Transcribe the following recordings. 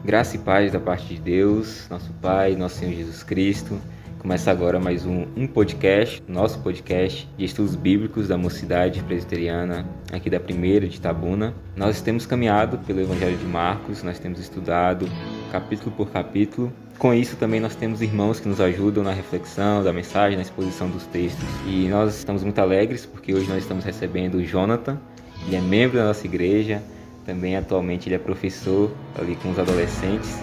Graça e paz da parte de Deus, nosso Pai, nosso Senhor Jesus Cristo. Começa agora mais um podcast, nosso podcast de estudos bíblicos da Mocidade Presbiteriana, aqui da Primeira de Itabuna. Nós temos caminhado pelo Evangelho de Marcos, nós temos estudado capítulo por capítulo. Com isso também nós temos irmãos que nos ajudam na reflexão da mensagem, na exposição dos textos. E nós estamos muito alegres porque hoje nós estamos recebendo o Jonathan, ele é membro da nossa igreja. Também atualmente ele é professor ali com os adolescentes.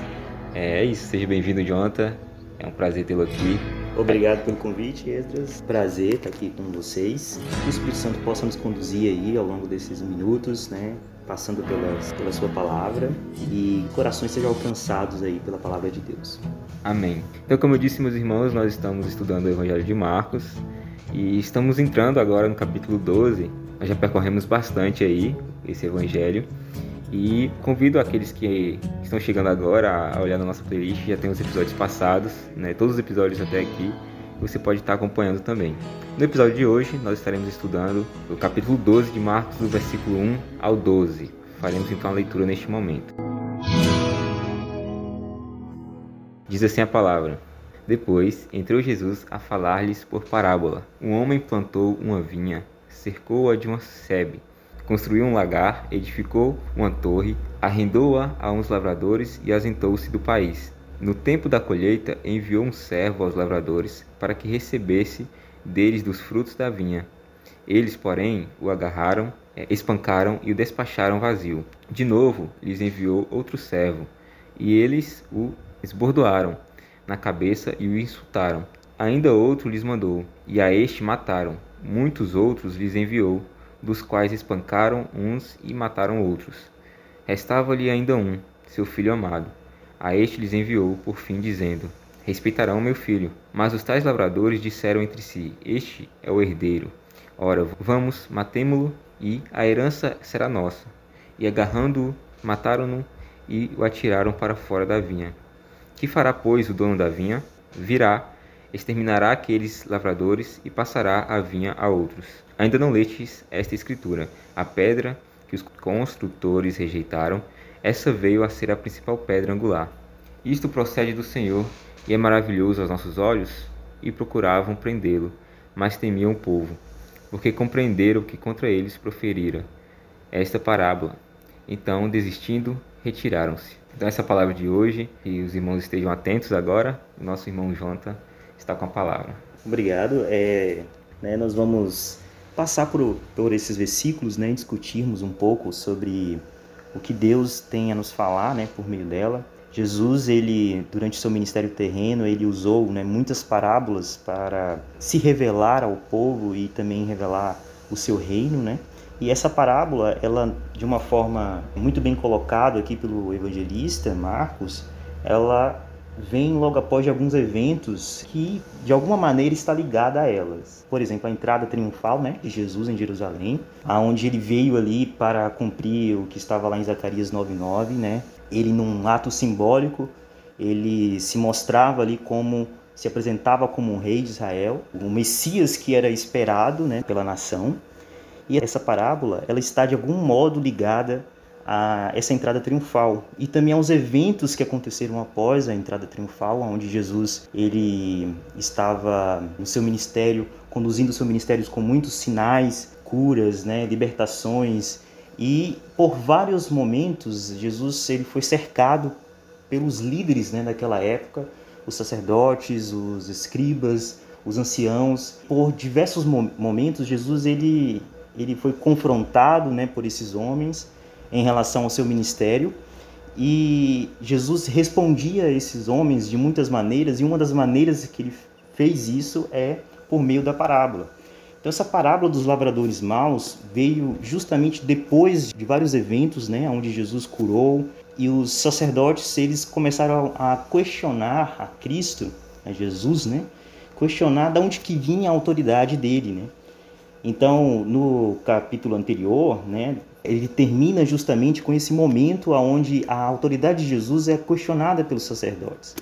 É isso, seja bem-vindo, Jonathan. É um prazer tê-lo aqui. Obrigado pelo convite, Esdras. Prazer estar aqui com vocês. Que o Espírito Santo possa nos conduzir aí ao longo desses minutos, passando pela sua palavra e corações sejam alcançados aí pela palavra de Deus. Amém. Então, como eu disse, meus irmãos, nós estamos estudando o Evangelho de Marcos e estamos entrando agora no capítulo 12. Nós já percorremos bastante aí esse Evangelho. E convido aqueles que estão chegando agora a olhar na nossa playlist, já tem os episódios passados, todos os episódios até aqui, você pode estar acompanhando também. No episódio de hoje, nós estaremos estudando o capítulo 12 de Marcos, do versículo 1 ao 12. Faremos então a leitura neste momento. Diz assim a palavra: Depois entrou Jesus a falar-lhes por parábola. Um homem plantou uma vinha, cercou-a de uma sebe, construiu um lagar, edificou uma torre, arrendou-a a uns lavradores e ausentou-se do país. No tempo da colheita, enviou um servo aos lavradores para que recebesse deles dos frutos da vinha. Eles, porém, o agarraram, espancaram e o despacharam vazio. De novo, lhes enviou outro servo, e eles o esbordoaram na cabeça e o insultaram. Ainda outro lhes mandou, e a este mataram. Muitos outros lhes enviou, dos quais espancaram uns e mataram outros. Restava-lhe ainda um, seu filho amado. A este lhes enviou, por fim, dizendo: Respeitarão meu filho. Mas os tais lavradores disseram entre si: Este é o herdeiro. Ora, vamos, matemo-lo, e a herança será nossa. E agarrando-o, mataram-no e o atiraram para fora da vinha. Que fará, pois, o dono da vinha? Virá, exterminará aqueles lavradores e passará a vinha a outros. Ainda não lestes esta escritura: a pedra que os construtores rejeitaram, essa veio a ser a principal pedra angular. Isto procede do Senhor e é maravilhoso aos nossos olhos? E procuravam prendê-lo, mas temiam o povo, porque compreenderam que contra eles proferira esta parábola. Então, desistindo, retiraram-se. Então, essa palavra de hoje, e os irmãos estejam atentos agora, o nosso irmão Jonathan está com a palavra. Obrigado. Nós vamos passar por esses versículos, e discutirmos um pouco sobre o que Deus tem a nos falar, por meio dela. Jesus, ele, durante seu ministério terreno, ele usou, muitas parábolas para se revelar ao povo e também revelar o seu reino, E essa parábola, ela, de uma forma muito bem colocada aqui pelo evangelista Marcos, ela vem logo após de alguns eventos que, de alguma maneira, está ligada a elas. Por exemplo, a entrada triunfal de Jesus em Jerusalém, onde ele veio ali para cumprir o que estava lá em Zacarias 9:9, Ele, num ato simbólico, ele se mostrava ali como, se apresentava como um rei de Israel, o Messias que era esperado pela nação. E essa parábola, ela está de algum modo ligada a essa entrada triunfal e também aos eventos que aconteceram após a entrada triunfal, onde Jesus ele estava no seu ministério, conduzindo o seu ministério com muitos sinais, curas, libertações, e por vários momentos Jesus ele foi cercado pelos líderes daquela época, os sacerdotes, os escribas, os anciãos. Por diversos momentos Jesus ele foi confrontado por esses homens em relação ao seu ministério, e Jesus respondia a esses homens de muitas maneiras, e uma das maneiras que ele fez isso é por meio da parábola. Então essa parábola dos lavradores maus veio justamente depois de vários eventos, onde Jesus curou, e os sacerdotes eles começaram a questionar a Cristo, a Jesus, questionar de onde que vinha a autoridade dele, Então, no capítulo anterior, ele termina justamente com esse momento onde a autoridade de Jesus é questionada pelos sacerdotes.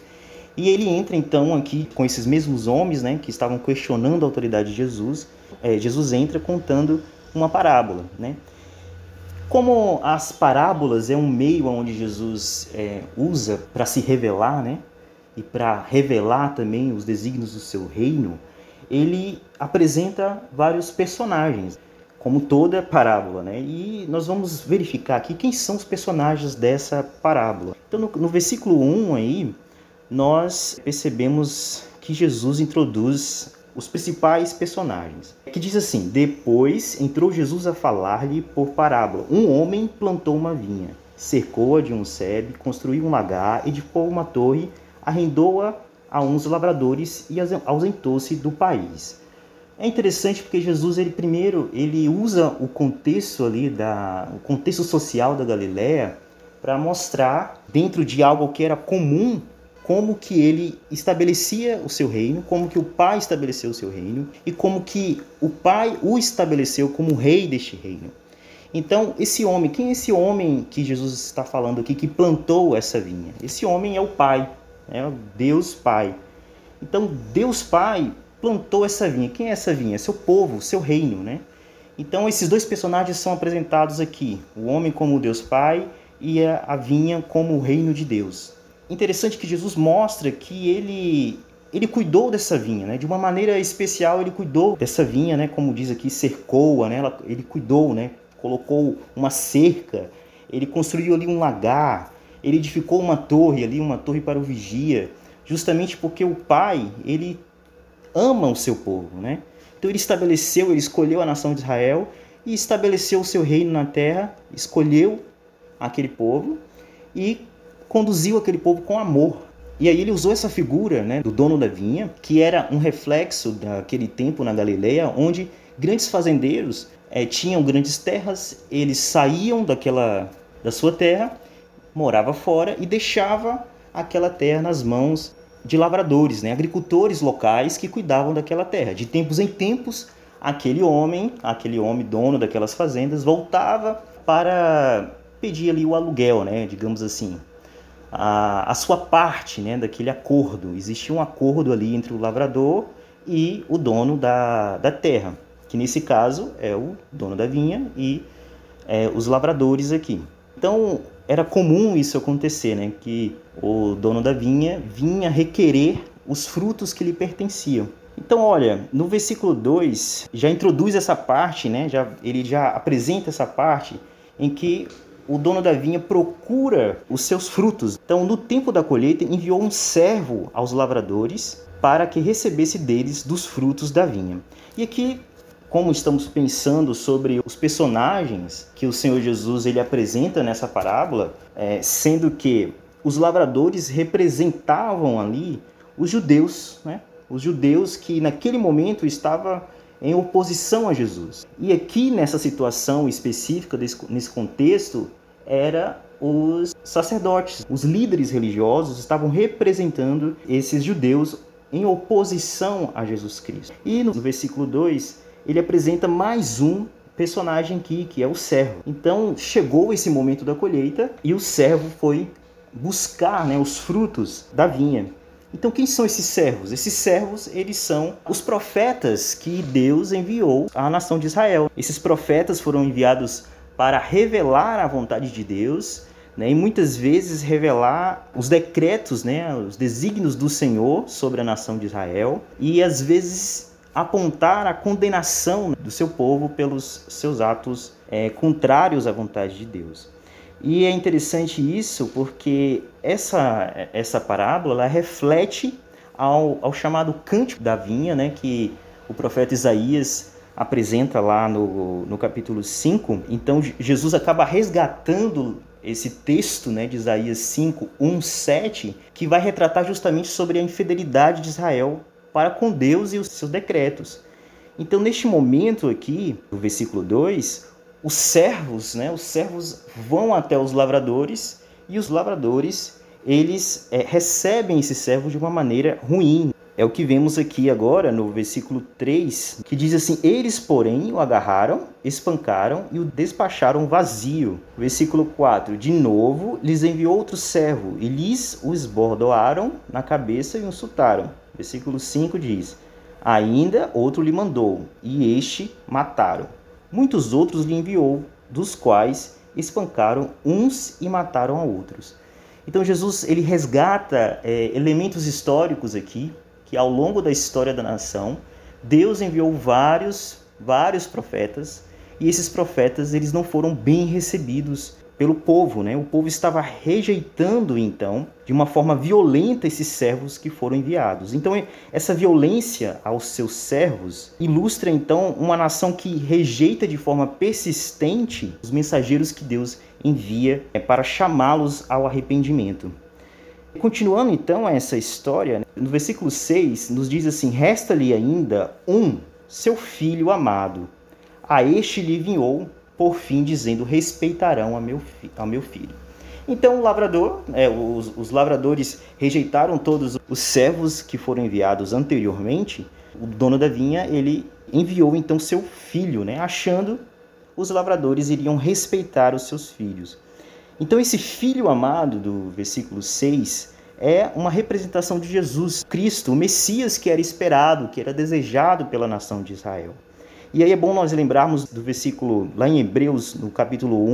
E ele entra então aqui com esses mesmos homens, que estavam questionando a autoridade de Jesus. Jesus entra contando uma parábola, Como as parábolas é um meio onde Jesus usa para se revelar, né? E para revelar também os desígnios do seu reino, ele apresenta vários personagens, como toda parábola, né? E nós vamos verificar aqui quem são os personagens dessa parábola. Então, no versículo 1 aí, nós percebemos que Jesus introduz os principais personagens. Que diz assim: depois entrou Jesus a falar-lhe por parábola. Um homem plantou uma vinha, cercou-a de um sebe, construiu um lagar, edificou uma torre, arrendou-a a uns lavradores e ausentou-se do país. É interessante porque Jesus, ele usa o contexto ali, o contexto social da Galileia, para mostrar, dentro de algo que era comum, como que ele estabelecia o seu reino, como que o Pai estabeleceu o seu reino e como que o Pai o estabeleceu como rei deste reino. Então, esse homem, quem é esse homem que Jesus está falando aqui, que plantou essa vinha? Esse homem é o Pai, é o Deus Pai. Então, Deus Pai plantou essa vinha. Quem é essa vinha? Seu povo, seu reino, né? Então, esses dois personagens são apresentados aqui. O homem como Deus Pai e a vinha como o reino de Deus. Interessante que Jesus mostra que ele cuidou dessa vinha, né? De uma maneira especial, ele cuidou dessa vinha, né? Como diz aqui, cercou-a, né? Ele cuidou, né? Colocou uma cerca, ele construiu ali um lagar, ele edificou uma torre ali, uma torre para o vigia, justamente porque o Pai, ele ama o seu povo, né? Então ele escolheu a nação de Israel e estabeleceu o seu reino na terra, escolheu aquele povo e conduziu aquele povo com amor. E aí ele usou essa figura, né, do dono da vinha, que era um reflexo daquele tempo na Galileia, onde grandes fazendeiros tinham grandes terras, eles saíam da sua terra, morava fora e deixava aquela terra nas mãos de lavradores, né, agricultores locais que cuidavam daquela terra. De tempos em tempos, aquele homem dono daquelas fazendas, voltava para pedir ali o aluguel, né, digamos assim, a sua parte, né, daquele acordo. Existia um acordo ali entre o lavrador e o dono da terra, que nesse caso é o dono da vinha e os lavradores aqui. Então era comum isso acontecer, né, que o dono da vinha vinha requerer os frutos que lhe pertenciam. Então, olha, no versículo 2 já introduz essa parte, né, ele já apresenta essa parte em que o dono da vinha procura os seus frutos. Então, no tempo da colheita, enviou um servo aos lavradores para que recebesse deles dos frutos da vinha. E aqui, como estamos pensando sobre os personagens que o Senhor Jesus ele apresenta nessa parábola, sendo que os lavradores representavam ali os judeus, né? Os judeus que naquele momento estavam em oposição a Jesus. E aqui nessa situação específica, nesse contexto, era os sacerdotes, os líderes religiosos estavam representando esses judeus em oposição a Jesus Cristo. E no versículo 2, ele apresenta mais um personagem aqui, que é o servo. Então chegou esse momento da colheita e o servo foi buscar, né, os frutos da vinha. Então, quem são esses servos? Esses servos, eles são os profetas que Deus enviou à nação de Israel. Esses profetas foram enviados para revelar a vontade de Deus, né, e muitas vezes revelar os decretos, né, os desígnios do Senhor sobre a nação de Israel, e às vezes apontar a condenação do seu povo pelos seus atos contrários à vontade de Deus. E é interessante isso porque essa parábola ela reflete ao chamado cântico da vinha, né, que o profeta Isaías apresenta lá no capítulo 5. Então Jesus acaba resgatando esse texto, né, de Isaías 5, 1, 7, que vai retratar justamente sobre a infidelidade de Israel para com Deus e os seus decretos. Então neste momento aqui, no versículo 2, os servos vão até os lavradores e os lavradores eles recebem esses servos de uma maneira ruim. É o que vemos aqui agora no versículo 3, que diz assim: eles, porém, o agarraram, espancaram e o despacharam vazio. Versículo 4, de novo, lhes enviou outro servo e lhes o esbordoaram na cabeça e o insultaram. Versículo 5 diz: ainda outro lhe mandou e este mataram. Muitos outros lhe enviou, dos quais espancaram uns e mataram a outros. Então Jesus ele resgata elementos históricos aqui, que ao longo da história da nação, Deus enviou vários profetas, e esses profetas eles não foram bem recebidos pelo povo, né? O povo estava rejeitando, então, de uma forma violenta esses servos que foram enviados. Então, essa violência aos seus servos ilustra, então, uma nação que rejeita de forma persistente os mensageiros que Deus envia para chamá-los ao arrependimento. Continuando, então, essa história, no versículo 6, nos diz assim: resta-lhe ainda seu filho amado. A este lhe enviou, por fim, dizendo, respeitarão ao meu filho. Então, o lavrador, os lavradores rejeitaram todos os servos que foram enviados anteriormente. O dono da vinha, ele enviou, então, seu filho, né, achando os lavradores iriam respeitar os seus filhos. Então, esse filho amado do versículo 6 é uma representação de Jesus Cristo, o Messias que era esperado, que era desejado pela nação de Israel. E aí é bom nós lembrarmos do versículo lá em Hebreus, no capítulo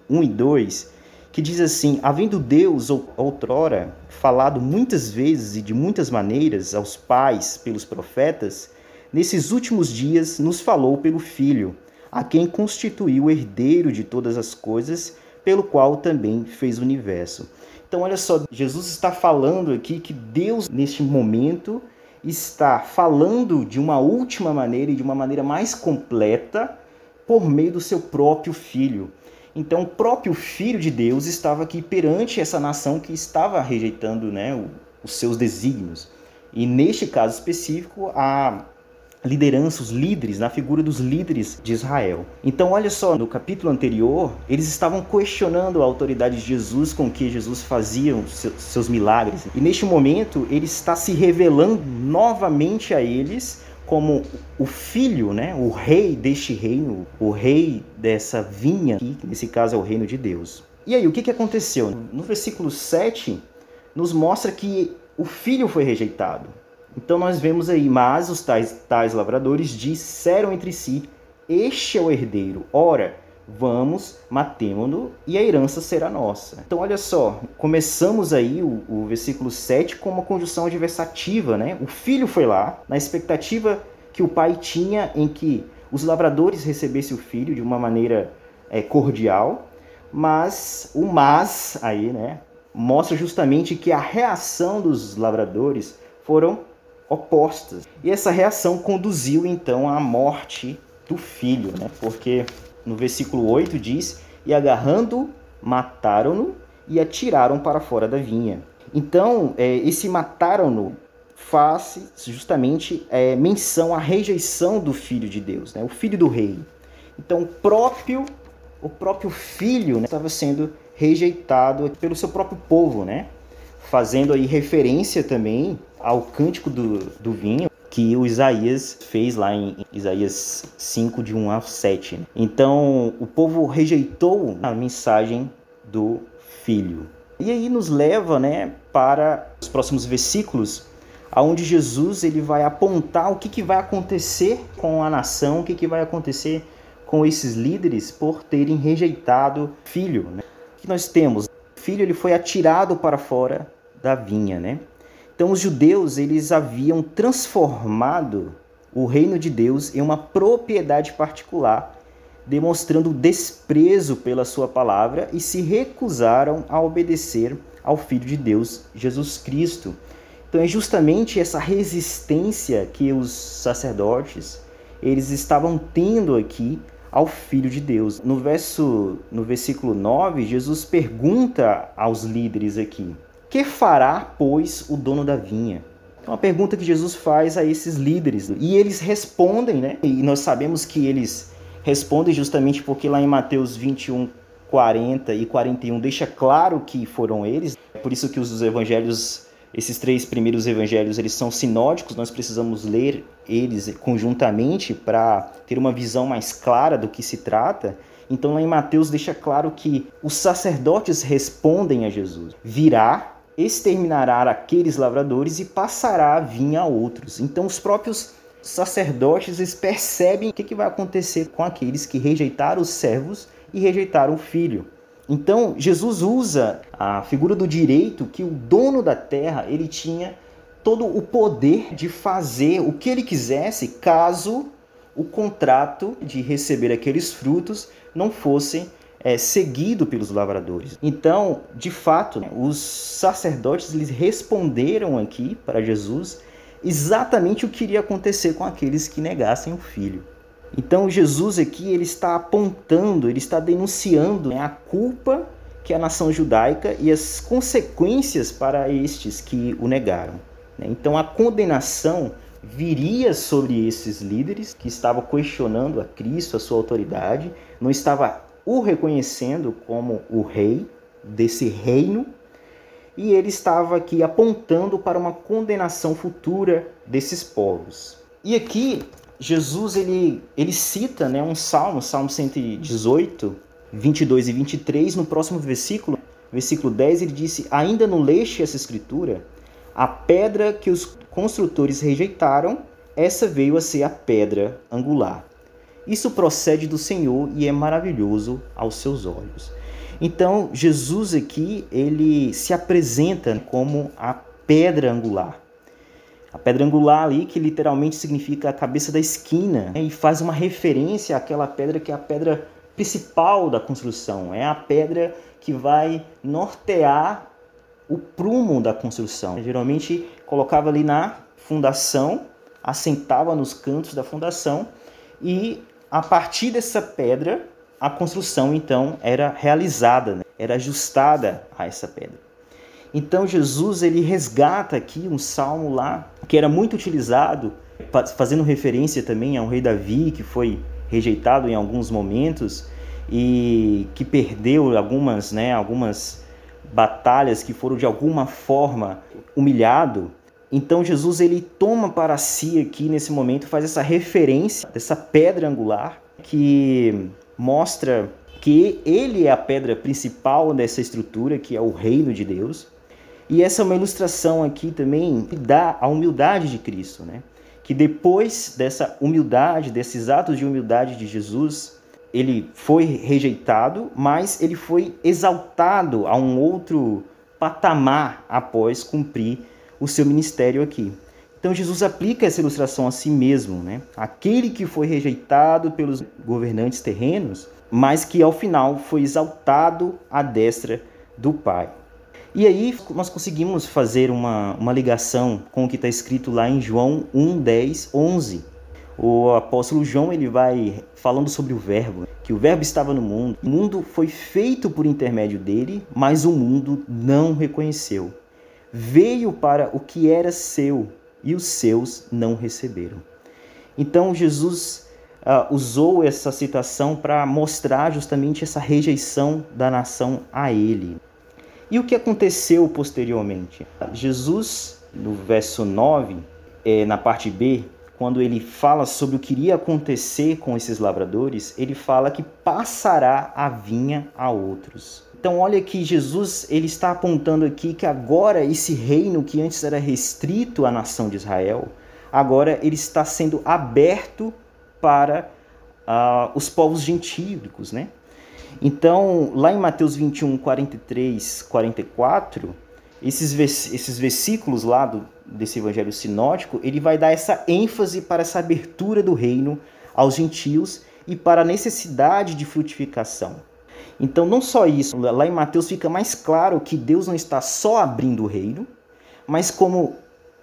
1 e 2, que diz assim: havendo Deus outrora falado muitas vezes e de muitas maneiras aos pais pelos profetas, nesses últimos dias nos falou pelo Filho, a quem constituiu o herdeiro de todas as coisas, pelo qual também fez o universo. Então olha só, Jesus está falando aqui que Deus neste momento está falando de uma última maneira e de uma maneira mais completa por meio do seu próprio Filho. Então, o próprio Filho de Deus estava aqui perante essa nação que estava rejeitando, né, os seus desígnios. E neste caso específico, a liderança, os líderes, na figura dos líderes de Israel. Então, olha só, no capítulo anterior, eles estavam questionando a autoridade de Jesus com que Jesus fazia os seus milagres. E neste momento, ele está se revelando novamente a eles como o filho, né, o rei deste reino, o rei dessa vinha, que nesse caso é o reino de Deus. E aí, o que aconteceu? No versículo 7, nos mostra que o filho foi rejeitado. Então nós vemos aí, mas os tais lavradores disseram entre si, este é o herdeiro, ora, vamos, matemo-no e a herança será nossa. Então olha só, começamos aí o versículo 7 com uma conjunção adversativa, né? O filho foi lá, na expectativa que o pai tinha em que os lavradores recebessem o filho de uma maneira cordial, mas o mas aí, né, mostra justamente que a reação dos lavradores foram opostas. E essa reação conduziu então à morte do filho, né? Porque no versículo 8 diz: e agarrando, mataram-no e atiraram para fora da vinha. Então, esse mataram-no faz justamente menção à rejeição do Filho de Deus, né? O Filho do Rei. Então, o próprio filho, né, estava sendo rejeitado pelo seu próprio povo, né? Fazendo aí referência também ao cântico do vinho que o Isaías fez lá em Isaías 5, de 1 a 7. Né? Então, o povo rejeitou a mensagem do Filho. E aí nos leva, né, para os próximos versículos, onde Jesus ele vai apontar o que vai acontecer com a nação, o que vai acontecer com esses líderes por terem rejeitado o Filho. Né? O que nós temos? O Filho ele foi atirado para fora da vinha, né? Então os judeus eles haviam transformado o reino de Deus em uma propriedade particular, demonstrando desprezo pela sua palavra e se recusaram a obedecer ao Filho de Deus, Jesus Cristo. Então é justamente essa resistência que os sacerdotes eles estavam tendo aqui ao Filho de Deus. No versículo 9, Jesus pergunta aos líderes aqui: que fará, pois, o dono da vinha? É uma pergunta que Jesus faz a esses líderes. E eles respondem, né? E nós sabemos que eles respondem justamente porque lá em Mateus 21, 40 e 41 deixa claro que foram eles. É por isso que os evangelhos, esses 3 primeiros evangelhos, eles são sinóticos. Nós precisamos ler eles conjuntamente para ter uma visão mais clara do que se trata. Então lá em Mateus deixa claro que os sacerdotes respondem a Jesus: virá, exterminará aqueles lavradores e passará a vinha a outros. Então os próprios sacerdotes eles percebem o que vai acontecer com aqueles que rejeitaram os servos e rejeitaram o filho. Então, Jesus usa a figura do direito, que o dono da terra, ele tinha todo o poder de fazer o que ele quisesse, caso o contrato de receber aqueles frutos não fosse seguido pelos lavradores. Então, de fato, os sacerdotes eles responderam aqui para Jesus exatamente o que iria acontecer com aqueles que negassem o Filho. Então, Jesus aqui ele está apontando, ele está denunciando a culpa que a nação judaica e as consequências para estes que o negaram. Então, a condenação viria sobre esses líderes que estavam questionando a Cristo, a sua autoridade, não estava o reconhecendo como o rei desse reino, e ele estava aqui apontando para uma condenação futura desses povos. E aqui, Jesus ele cita um salmo 118, 22 e 23, no próximo versículo 10, ele disse: ainda não leste essa escritura? A pedra que os construtores rejeitaram, essa veio a ser a pedra angular. Isso procede do Senhor e é maravilhoso aos seus olhos. Então, Jesus aqui, ele se apresenta como a pedra angular. A pedra angular ali, que literalmente significa a cabeça da esquina, e faz uma referência àquela pedra que é a pedra principal da construção. É a pedra que vai nortear o prumo da construção. Geralmente colocava ali na fundação, assentava nos cantos da fundação, e a partir dessa pedra, a construção então era realizada, era ajustada a essa pedra. Então Jesus ele resgata aqui um salmo lá, que era muito utilizado, fazendo referência também ao rei Davi, que foi rejeitado em alguns momentos e que perdeu algumas batalhas, que foram de alguma forma humilhado. Então Jesus ele toma para si aqui nesse momento, faz essa referência dessa pedra angular que mostra que ele é a pedra principal dessa estrutura, que é o reino de Deus. E essa é uma ilustração aqui também que dá a humildade de Cristo, que depois dessa humildade, desses atos de humildade de Jesus, ele foi rejeitado, mas ele foi exaltado a um outro patamar após cumprir o seu ministério aqui. Então Jesus aplica essa ilustração a si mesmo, Aquele que foi rejeitado pelos governantes terrenos, mas que ao final foi exaltado à destra do Pai. E aí nós conseguimos fazer uma ligação com o que está escrito lá em João 1, 10, 11. O apóstolo João ele vai falando sobre o verbo, que o verbo estava no mundo. O mundo foi feito por intermédio dele, mas o mundo não reconheceu. Veio para o que era seu e os seus não receberam. Então Jesus usou essa citação para mostrar justamente essa rejeição da nação a ele. E o que aconteceu posteriormente? Jesus, no verso 9, na parte B, quando ele fala sobre o que iria acontecer com esses lavradores, ele fala que passará a vinha a outros. Então olha que Jesus ele está apontando aqui que agora esse reino que antes era restrito à nação de Israel, agora ele está sendo aberto para os povos gentílicos, Então, lá em Mateus 21, 43, 44, esses versículos lá desse evangelho sinótico, ele vai dar essa ênfase para essa abertura do reino aos gentios e para a necessidade de frutificação. Então, não só isso, lá em Mateus fica mais claro que Deus não está só abrindo o reino, mas como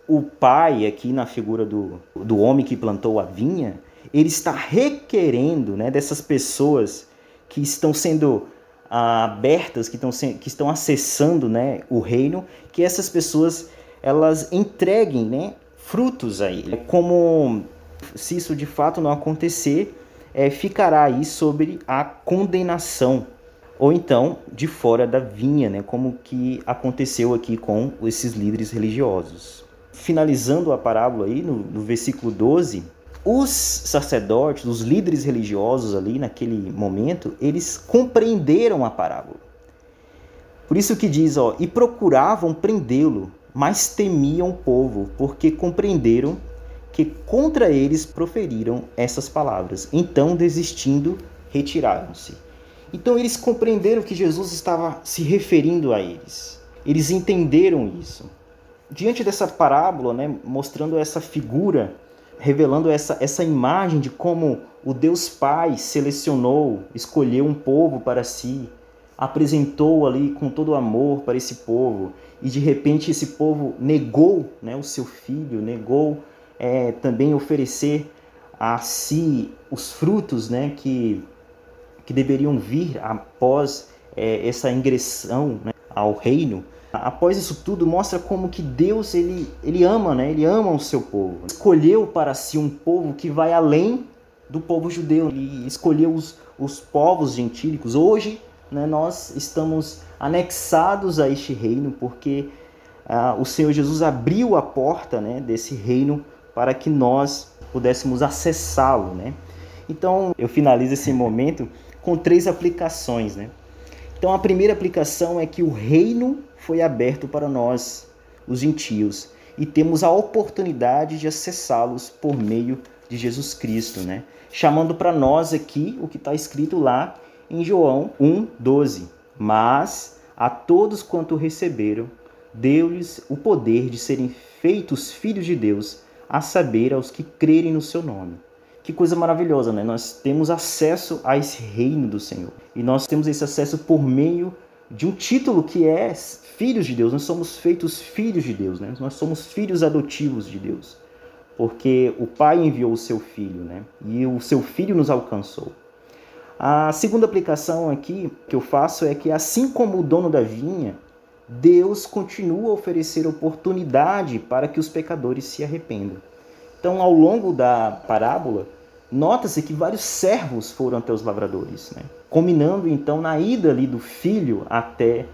o Pai, aqui na figura do homem que plantou a vinha, ele está requerendo dessas pessoas que estão sendo abertas, que estão acessando o reino, que essas pessoas elas entreguem frutos a ele. Como se isso de fato não acontecer, ficará aí sobre a condenação, ou então de fora da vinha, como que aconteceu aqui com esses líderes religiosos. Finalizando a parábola aí, no versículo 12, os sacerdotes, os líderes religiosos ali naquele momento, eles compreenderam a parábola. Por isso que diz, e procuravam prendê-lo, mas temiam o povo, porque compreenderam que contra eles proferiram essas palavras. Então, desistindo, retiraram-se. Então eles compreenderam que Jesus estava se referindo a eles. Eles entenderam isso. Diante dessa parábola, né, mostrando essa figura, revelando essa imagem de como o Deus Pai selecionou, escolheu um povo para si, apresentou ali com todo amor para esse povo, e de repente esse povo negou, né, o seu filho, negou também oferecer a si os frutos, né, que deveriam vir após essa ingressão, né, ao reino. Após isso tudo, mostra como que Deus ele ama, né? Ele ama o seu povo. Escolheu para si um povo que vai além do povo judeu. Ele escolheu os povos gentílicos. Hoje, né, nós estamos anexados a este reino porque o Senhor Jesus abriu a porta, né, desse reino para que nós pudéssemos acessá-lo, né? Então, eu finalizo esse momento com 3 aplicações, né? Então, a primeira aplicação é que o reino foi aberto para nós, os gentios, e temos a oportunidade de acessá-los por meio de Jesus Cristo, né? Chamando para nós aqui o que está escrito lá em João 1:12. Mas a todos quanto receberam, deu-lhes o poder de serem feitos filhos de Deus, a saber, aos que crerem no seu nome. Que coisa maravilhosa, né? Nós temos acesso a esse reino do Senhor. E nós temos esse acesso por meio de um título que é filhos de Deus. Nós somos feitos filhos de Deus, né? Nós somos filhos adotivos de Deus. Porque o Pai enviou o seu Filho, né? E o seu Filho nos alcançou. A segunda aplicação aqui que eu faço é que, assim como o dono da vinha, Deus continua a oferecer oportunidade para que os pecadores se arrependam. Então, ao longo da parábola, nota-se que vários servos foram até os lavradores, né? Culminando então na ida ali do filho até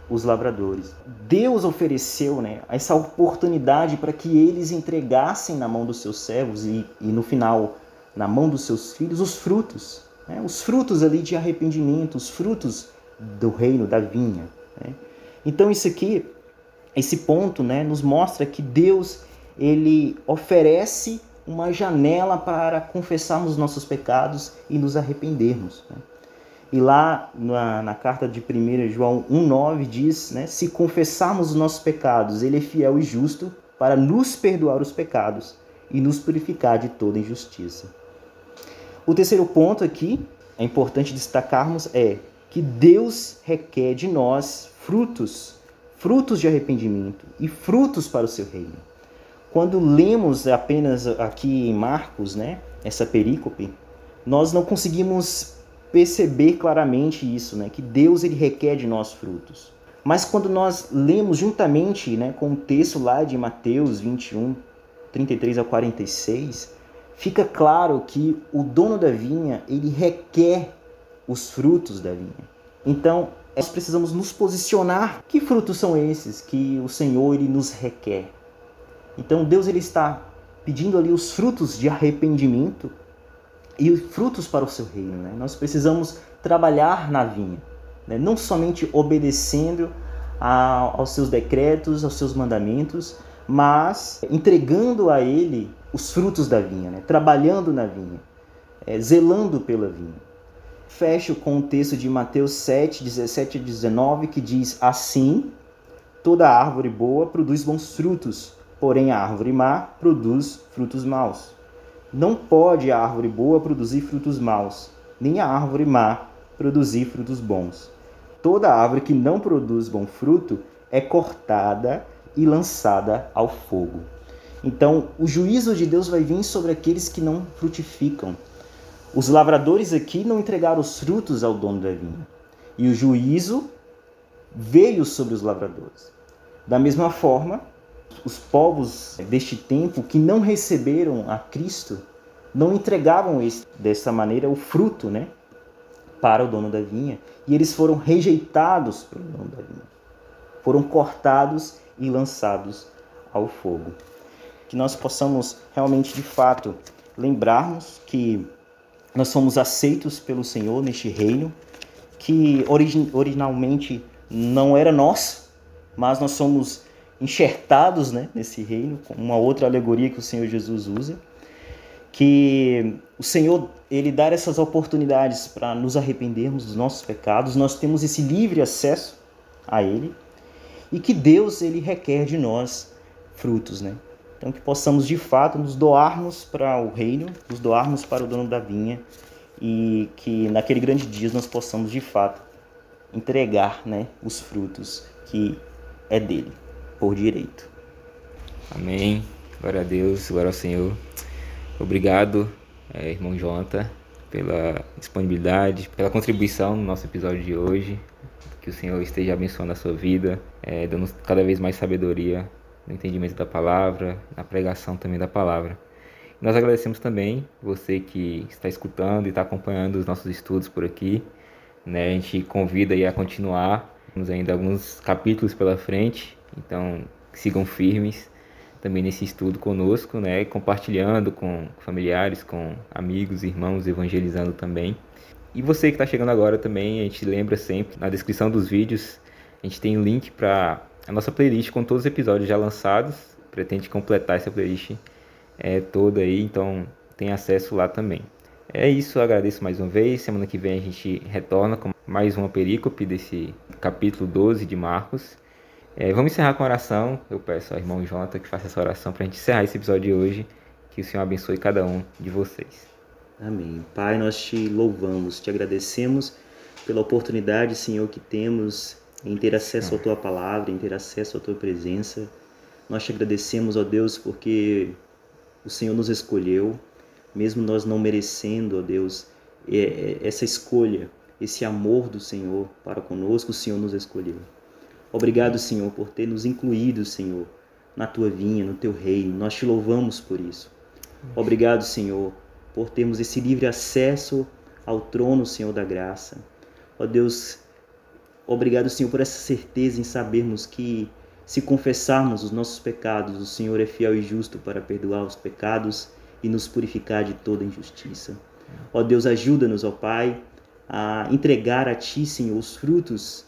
os lavradores. Deus ofereceu, né, essa oportunidade para que eles entregassem na mão dos seus servos e no final na mão dos seus filhos os frutos, né? Os frutos ali de arrependimento, os frutos do reino da vinha, né? Então isso aqui, esse ponto, né, nos mostra que Deus ele oferece uma janela para confessarmos nossos pecados e nos arrependermos, né? E lá na carta de 1 João 1,9 diz, né, se confessarmos os nossos pecados, ele é fiel e justo para nos perdoar os pecados e nos purificar de toda injustiça. O terceiro ponto aqui, é importante destacarmos, é que Deus requer de nós frutos de arrependimento e frutos para o seu reino. Quando lemos apenas aqui em Marcos, né, essa perícope, nós não conseguimos perceber claramente isso, né, que Deus ele requer de nós frutos. Mas quando nós lemos juntamente, né, com o texto lá de Mateus 21, 33 a 46, fica claro que o dono da vinha ele requer os frutos da vinha. Então, nós precisamos nos posicionar. Que frutos são esses que o Senhor ele nos requer? Então Deus ele está pedindo ali os frutos de arrependimento e os frutos para o seu reino, né? Nós precisamos trabalhar na vinha, né? Não somente obedecendo aos seus decretos, aos seus mandamentos, mas entregando a ele os frutos da vinha, né? Trabalhando na vinha, zelando pela vinha. Fecho com o texto de Mateus 7, 17 e 19, que diz assim: toda árvore boa produz bons frutos, porém a árvore má produz frutos maus. Não pode a árvore boa produzir frutos maus, nem a árvore má produzir frutos bons. Toda árvore que não produz bom fruto é cortada e lançada ao fogo. Então, o juízo de Deus vai vir sobre aqueles que não frutificam. Os lavradores aqui não entregaram os frutos ao dono da vinha. E o juízo veio sobre os lavradores. Da mesma forma, os povos deste tempo que não receberam a Cristo, não entregavam dessa maneira o fruto, né, para o dono da vinha. E eles foram rejeitados pelo dono da vinha. Foram cortados e lançados ao fogo. Que nós possamos realmente, de fato, lembrarmos que nós somos aceitos pelo Senhor neste reino, que originalmente não era nosso, mas nós somos enxertados, né, nesse reino, com uma outra alegoria que o Senhor Jesus usa, que o Senhor, Ele dá essas oportunidades para nos arrependermos dos nossos pecados, nós temos esse livre acesso a Ele, e que Deus, Ele requer de nós frutos, né? Então que possamos de fato nos doarmos para o reino, nos doarmos para o dono da vinha, e que naquele grande dia nós possamos de fato entregar, né, os frutos que é dele, por direito. Amém. Glória a Deus, glória ao Senhor. Obrigado, irmão Jonathan, pela disponibilidade, pela contribuição no nosso episódio de hoje. Que o Senhor esteja abençoando a sua vida, dando cada vez mais sabedoria no entendimento da palavra, na pregação também da palavra. Nós agradecemos também você que está escutando e está acompanhando os nossos estudos por aqui, né? A gente convida aí a continuar, temos ainda alguns capítulos pela frente, então sigam firmes também nesse estudo conosco, né? Compartilhando com familiares, com amigos, irmãos, evangelizando também. E você que está chegando agora também, a gente lembra sempre, na descrição dos vídeos, a gente tem um link para a nossa playlist com todos os episódios já lançados. Pretende completar essa playlist toda aí, então tem acesso lá também. É isso, eu agradeço mais uma vez. Semana que vem a gente retorna com mais uma perícope desse capítulo 12 de Marcos. Vamos encerrar com a oração. Eu peço ao irmão Jonathan que faça essa oração para a gente encerrar esse episódio de hoje. Que o Senhor abençoe cada um de vocês. Amém. Pai, nós te louvamos, te agradecemos pela oportunidade, Senhor, que temos em ter acesso à Tua Palavra, em ter acesso à Tua presença. Nós te agradecemos, ó Deus, porque o Senhor nos escolheu, mesmo nós não merecendo, ó Deus, essa escolha, esse amor do Senhor para conosco, o Senhor nos escolheu. Obrigado, Senhor, por ter nos incluído, Senhor, na Tua vinha, no Teu reino. Nós te louvamos por isso. Obrigado, Senhor, por termos esse livre acesso ao trono, Senhor, da graça. Ó Deus, obrigado, Senhor, por essa certeza em sabermos que, se confessarmos os nossos pecados, o Senhor é fiel e justo para perdoar os pecados e nos purificar de toda injustiça. Ó Deus, ajuda-nos, ó Pai, a entregar a Ti, Senhor, os frutos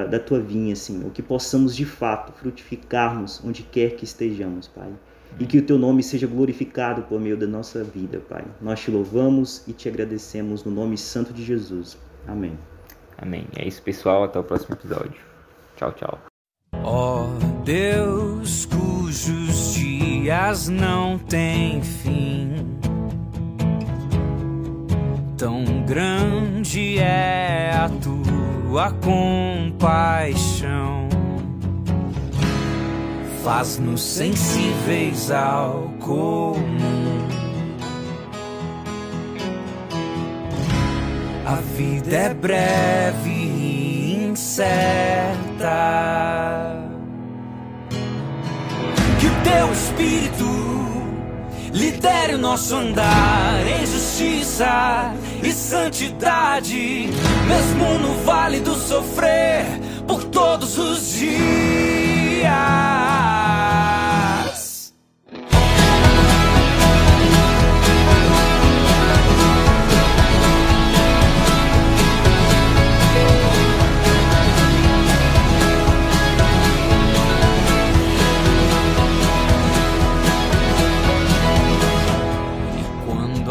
da Tua vinha, Senhor, que possamos de fato frutificarmos onde quer que estejamos, Pai. E que o Teu nome seja glorificado por meio da nossa vida, Pai. Nós te louvamos e te agradecemos no nome santo de Jesus. Amém. Amém. É isso, pessoal. Até o próximo episódio. Tchau, tchau. Ó Deus, cujos dias não têm fim, tão grande é a Tua compaixão. Faz-nos sensíveis ao comum. A vida é breve e incerta. Que o Teu Espírito lidere o nosso andar em justiça e santidade, mesmo no vale do sofrer, por todos os dias.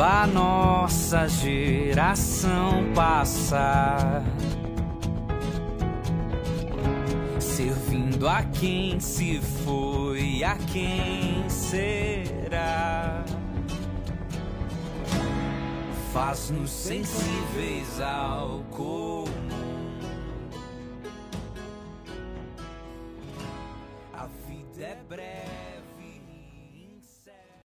A nossa geração passar, servindo a quem se foi, a quem será, faz-nos sensíveis ao comum. A vida é breve.